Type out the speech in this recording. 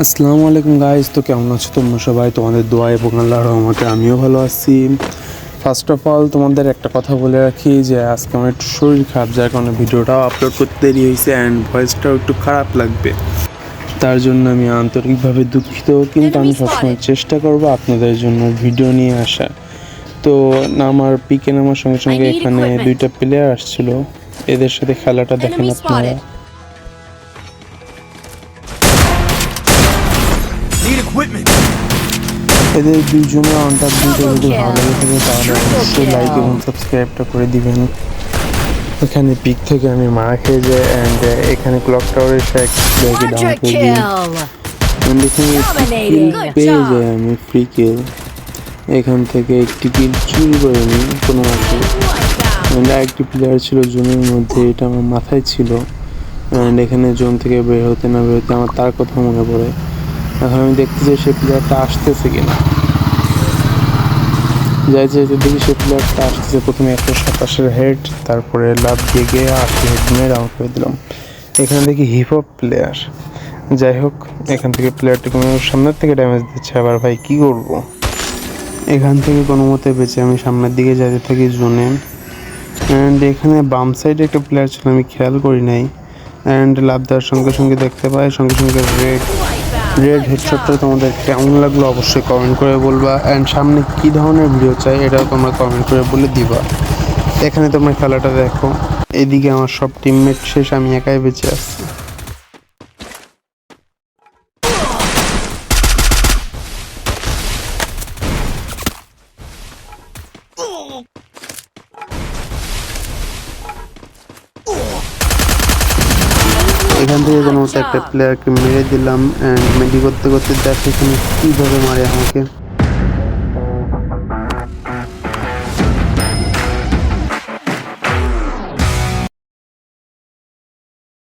আসসালামু আলাইকুম গাইস, তো কেমন আছো তোমরা সবাই? তোমাদের দোয়া এবং আল্লাহর রহমতে আমিও ভালো আছি। ফার্স্ট অফ অল তোমাদের একটা কথা বলে রাখি যে আজকে আমার একটু শরীর খারাপ, যার কারণে ভিডিওটাও আপলোড করতে দেরি হয়েছে অ্যান্ড ভয়েসটাও একটু খারাপ লাগবে। তার জন্য আমি আন্তরিকভাবে দুঃখিত, কিন্তু আমি সবসময় চেষ্টা করবো আপনাদের জন্য ভিডিও নিয়ে আসা। তো আমার পিকে নামার সঙ্গে সঙ্গে এখানে দুইটা প্লেয়ার আসছিল, এদের সাথে খেলাটা দেখেন আপনারা। এদের দুইজনে অনটাপ দুইটা যদি ভালো লেগে থাকে তাহলে অবশ্যই লাইক এবং সাবস্ক্রাইবটা করে দিবেন। এখানে পিক থেকে আমি মারা খেয়ে যাই অ্যান্ড এখানে ক্লক টাওয়ারে এসে এক প্লেয়ারকে ডাউন করে দিই অ্যান্ড এখানে কিল পেয়ে যাই আমি, ফ্রি কিল। এখান থেকে একটি কিল চুরি করে নিই কোনো মতে। অ্যান্ড আরেকটি প্লেয়ার ছিল জোনের মধ্যে, এটা আমার মাথায় ছিল অ্যান্ড এখানে জোন থেকে বের হতে না বের হতে আমার তার কথা মনে পড়ে। এখন আমি দেখতে চাই সে প্লেয়ারটা আসতেছে কিনা। যাইতে দেখি সে প্লেয়ারটা আসতেছে। প্রথমে 127-এর হেড, তারপরে লাভ দিয়ে গিয়ে 80 হেড মেরে ডাউন করে দিলাম। এখানে দেখি হিপহপ প্লেয়ার। যাই হোক, এখান থেকে প্লেয়ারটি কোনো সামনের থেকে ড্যামেজ দিচ্ছে। আবার ভাই কী করবো, এখান থেকে কোনো মতে বেঁচে আমি সামনের দিকে যেতে থাকি জোনে। অ্যান্ড এখানে বাম সাইডে একটা প্লেয়ার ছিল, আমি খেয়াল করি নাই। অ্যান্ড লাভ দেওয়ার সঙ্গে সঙ্গে দেখতে পাই সঙ্গে সঙ্গে রেড হেডশটটা তোমাদের কেমন লাগলো অবশ্যই কমেন্ট করে বলবা। অ্যান্ড সামনে কী ধরনের ভিডিও চাই এটাও তোমরা কমেন্ট করে বলে দিবা। এখানে তোমরা খেলাটা দেখো, এদিকে আমার সব টিমমেট শেষ, আমি একাই বেঁচে আসছি। এখান থেকে কোনো মতো একটা প্লেয়ারকে মেরে দিলাম অ্যান্ড মেডি করতে করতে দেখে এখানে কীভাবে মারে আমাকে।